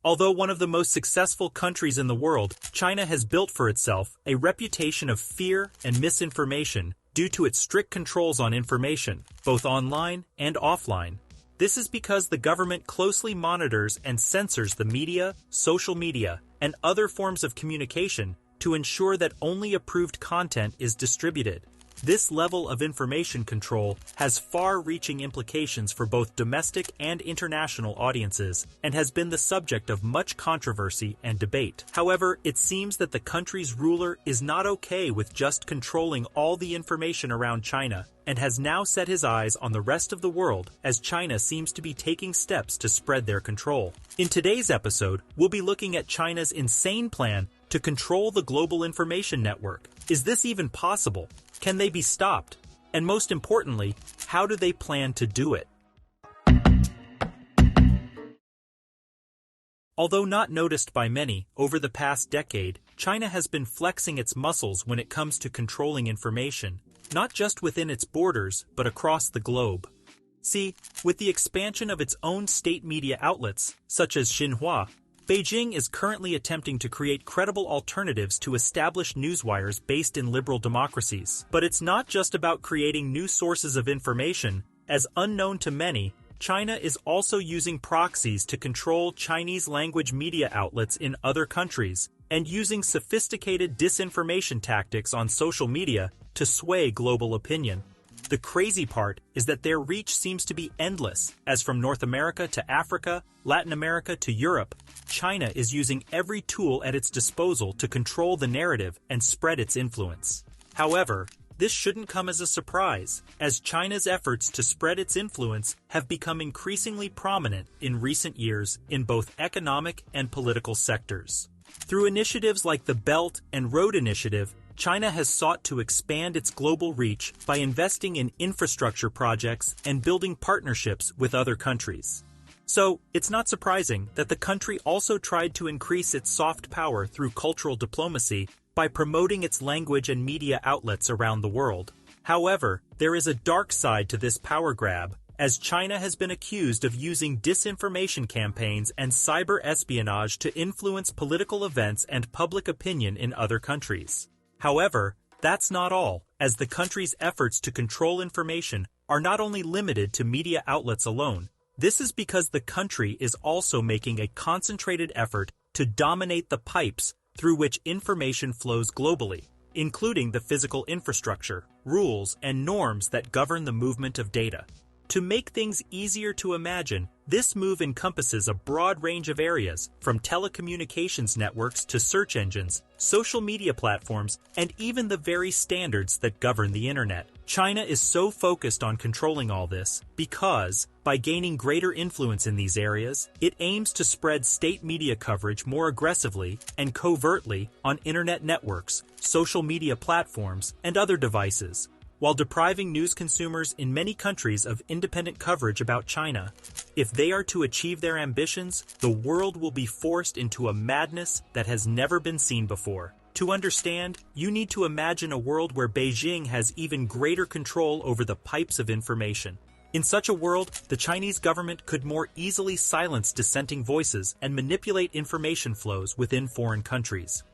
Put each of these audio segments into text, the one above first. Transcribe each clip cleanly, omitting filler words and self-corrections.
Although one of the most successful countries in the world, China has built for itself a reputation of fear and misinformation due to its strict controls on information, both online and offline. This is because the government closely monitors and censors the media, social media, and other forms of communication to ensure that only approved content is distributed. This level of information control has far-reaching implications for both domestic and international audiences and has been the subject of much controversy and debate. However, it seems that the country's ruler is not okay with just controlling all the information around China and has now set his eyes on the rest of the world as China seems to be taking steps to spread their control. In today's episode, we'll be looking at China's insane plan to control the global information network. Is this even possible? Can they be stopped? And most importantly, how do they plan to do it? Although not noticed by many, over the past decade, China has been flexing its muscles when it comes to controlling information, not just within its borders, but across the globe. See, with the expansion of its own state media outlets, such as Xinhua, Beijing is currently attempting to create credible alternatives to established newswires based in liberal democracies. But it's not just about creating new sources of information. As unknown to many, China is also using proxies to control Chinese-language media outlets in other countries, and using sophisticated disinformation tactics on social media to sway global opinion. The crazy part is that their reach seems to be endless, as from North America to Africa, Latin America to Europe, China is using every tool at its disposal to control the narrative and spread its influence. However, this shouldn't come as a surprise, as China's efforts to spread its influence have become increasingly prominent in recent years in both economic and political sectors. Through initiatives like the Belt and Road Initiative, China has sought to expand its global reach by investing in infrastructure projects and building partnerships with other countries. So, it's not surprising that the country also tried to increase its soft power through cultural diplomacy by promoting its language and media outlets around the world. However, there is a dark side to this power grab, as China has been accused of using disinformation campaigns and cyber espionage to influence political events and public opinion in other countries. However, that's not all, as the country's efforts to control information are not only limited to media outlets alone. This is because the country is also making a concentrated effort to dominate the pipes through which information flows globally, including the physical infrastructure, rules, and norms that govern the movement of data. To make things easier to imagine, this move encompasses a broad range of areas, from telecommunications networks to search engines, social media platforms, and even the very standards that govern the internet. China is so focused on controlling all this because, by gaining greater influence in these areas, it aims to spread state media coverage more aggressively and covertly on internet networks, social media platforms, and other devices, while depriving news consumers in many countries of independent coverage about China. If they are to achieve their ambitions, the world will be forced into a madness that has never been seen before. To understand, you need to imagine a world where Beijing has even greater control over the pipes of information. In such a world, the Chinese government could more easily silence dissenting voices and manipulate information flows within foreign countries.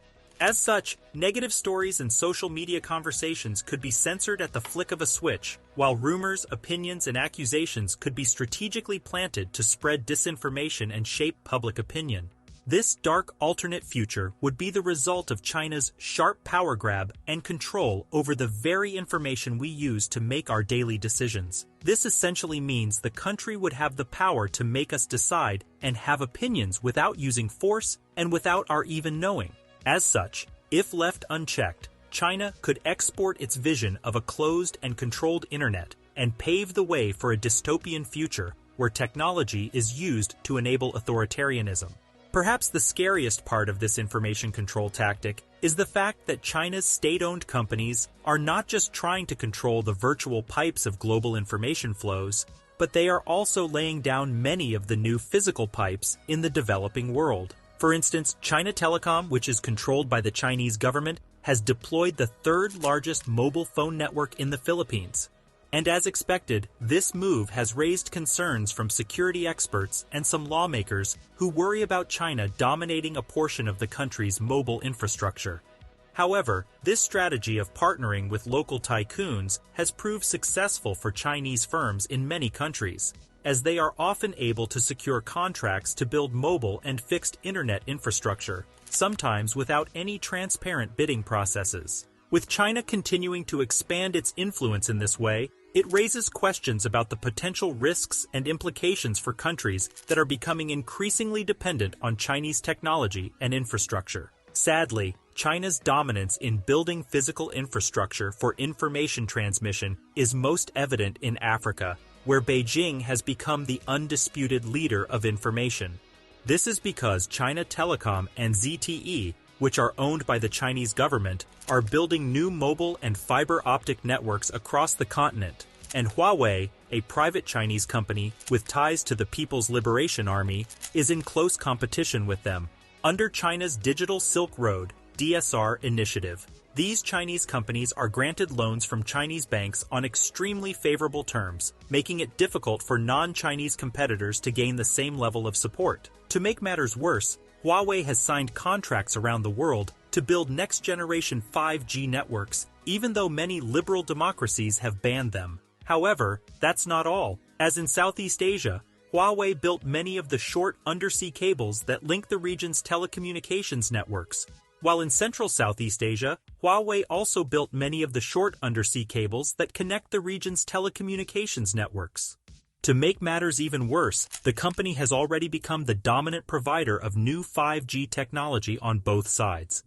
As such, negative stories and social media conversations could be censored at the flick of a switch, while rumors, opinions, and accusations could be strategically planted to spread disinformation and shape public opinion. This dark alternate future would be the result of China's sharp power grab and control over the very information we use to make our daily decisions. This essentially means the country would have the power to make us decide and have opinions without using force and without our even knowing. As such, if left unchecked, China could export its vision of a closed and controlled internet and pave the way for a dystopian future where technology is used to enable authoritarianism. Perhaps the scariest part of this information control tactic is the fact that China's state-owned companies are not just trying to control the virtual pipes of global information flows, but they are also laying down many of the new physical pipes in the developing world. For instance, China Telecom, which is controlled by the Chinese government, has deployed the third largest mobile phone network in the Philippines. And as expected, this move has raised concerns from security experts and some lawmakers who worry about China dominating a portion of the country's mobile infrastructure. However, this strategy of partnering with local tycoons has proved successful for Chinese firms in many countries, as they are often able to secure contracts to build mobile and fixed internet infrastructure, sometimes without any transparent bidding processes. With China continuing to expand its influence in this way, it raises questions about the potential risks and implications for countries that are becoming increasingly dependent on Chinese technology and infrastructure. Sadly, China's dominance in building physical infrastructure for information transmission is most evident in Africa, where Beijing has become the undisputed leader of information. This is because China Telecom and ZTE, which are owned by the Chinese government, are building new mobile and fiber optic networks across the continent, and Huawei, a private Chinese company with ties to the People's Liberation Army, is in close competition with them. Under China's Digital Silk Road (DSR) initiative, these Chinese companies are granted loans from Chinese banks on extremely favorable terms, making it difficult for non-Chinese competitors to gain the same level of support. To make matters worse, Huawei has signed contracts around the world to build next-generation 5G networks, even though many liberal democracies have banned them. However, that's not all, as in Southeast Asia, Huawei built many of the short undersea cables that link the region's telecommunications networks. While in Central Southeast Asia, Huawei also built many of the short undersea cables that connect the region's telecommunications networks. To make matters even worse, the company has already become the dominant provider of new 5G technology on both sides.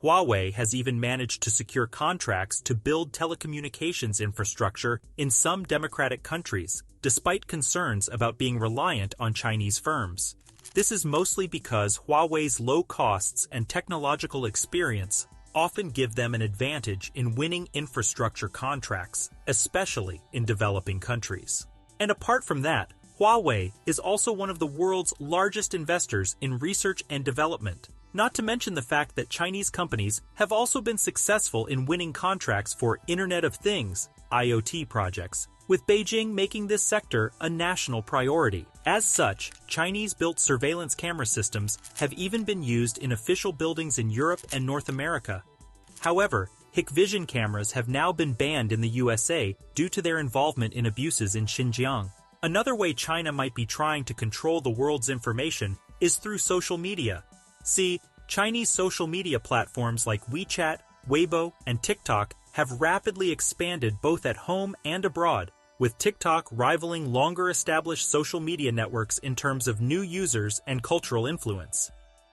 Huawei has even managed to secure contracts to build telecommunications infrastructure in some democratic countries, despite concerns about being reliant on Chinese firms. This is mostly because Huawei's low costs and technological experience often give them an advantage in winning infrastructure contracts, especially in developing countries. And apart from that, Huawei is also one of the world's largest investors in research and development, not to mention the fact that Chinese companies have also been successful in winning contracts for Internet of Things (IoT) projects, with Beijing making this sector a national priority. As such, Chinese-built surveillance camera systems have even been used in official buildings in Europe and North America. However, Hikvision cameras have now been banned in the USA due to their involvement in abuses in Xinjiang. Another way China might be trying to control the world's information is through social media. See, Chinese social media platforms like WeChat, Weibo, and TikTok have rapidly expanded both at home and abroad, with TikTok rivaling longer-established social media networks in terms of new users and cultural influence.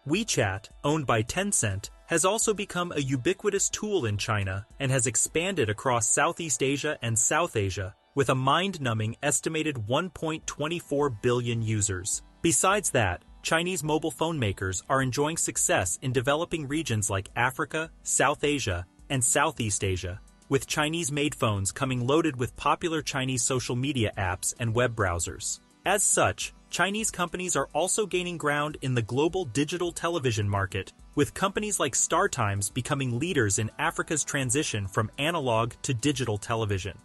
WeChat, owned by Tencent, has also become a ubiquitous tool in China and has expanded across Southeast Asia and South Asia, with a mind-numbing estimated 1.24 billion users. Besides that, Chinese mobile phone makers are enjoying success in developing regions like Africa, South Asia, and Southeast Asia, with Chinese-made phones coming loaded with popular Chinese social media apps and web browsers. As such, Chinese companies are also gaining ground in the global digital television market, with companies like StarTimes becoming leaders in Africa's transition from analog to digital television.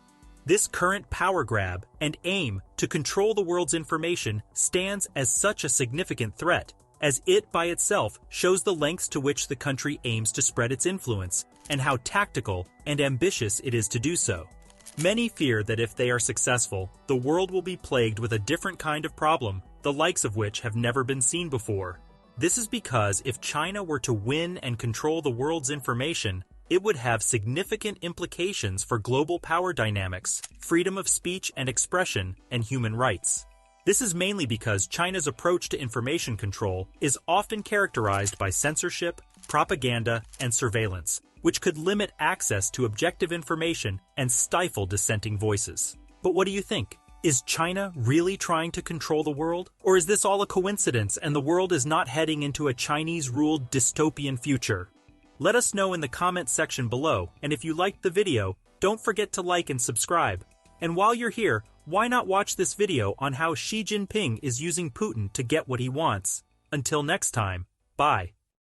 This current power grab and aim to control the world's information stands as such a significant threat, as it by itself shows the lengths to which the country aims to spread its influence and how tactical and ambitious it is to do so. Many fear that if they are successful, the world will be plagued with a different kind of problem, the likes of which have never been seen before. This is because if China were to win and control the world's information, it would have significant implications for global power dynamics, freedom of speech and expression, and human rights. This is mainly because China's approach to information control is often characterized by censorship, propaganda, and surveillance, which could limit access to objective information and stifle dissenting voices. But what do you think? Is China really trying to control the world? Or is this all a coincidence and the world is not heading into a Chinese-ruled dystopian future? Let us know in the comment section below, and if you liked the video, don't forget to like and subscribe. And while you're here, why not watch this video on how Xi Jinping is using Putin to get what he wants? Until next time, bye.